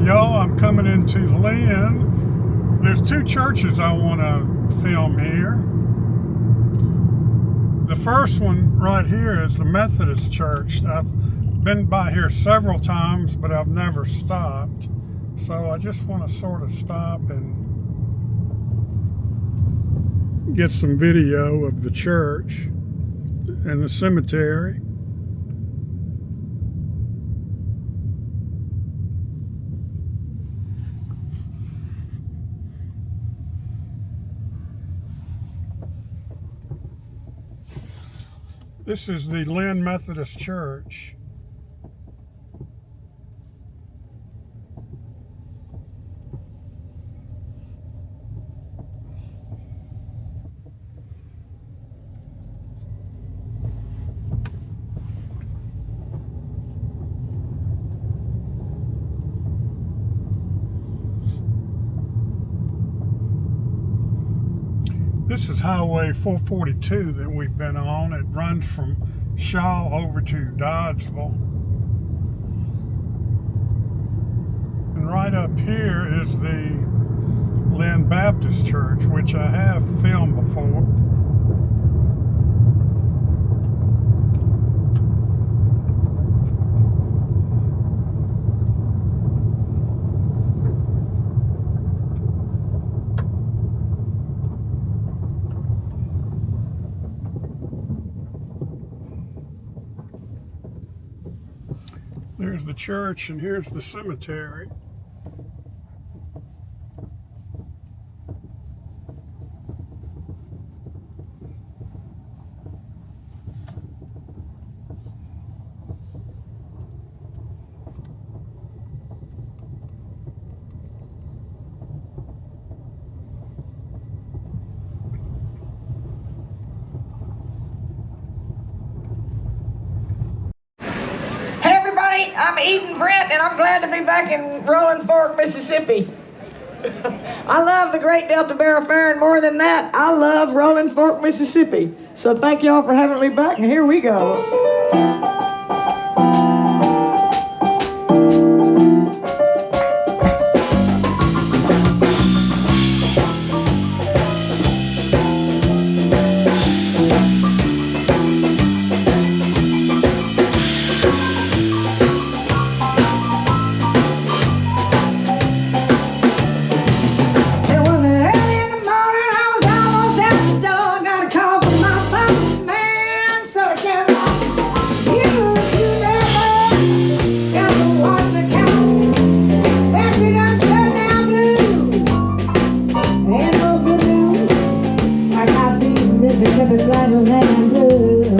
Y'all, I'm coming into Lynn. There's two churches I want to film here. The first one right here is the Methodist Church. I've been by here several times, but I've never stopped. So I just want to sort of stop and get some video of the church and the cemetery. This is the Lynn Methodist Church. This is Highway 442 that we've been on. It runs from Shaw over to Dodgeville. And right up here is the Lynn Baptist Church, which I have filmed before. There's the church and here's the cemetery. I'm Eden Brent, and I'm glad to be back in Rolling Fork, Mississippi. I love the Great Delta Barrel Fair, and more than that, I love Rolling Fork, Mississippi. So thank y'all for having me back, and here we go. Mississippi, flatland blues.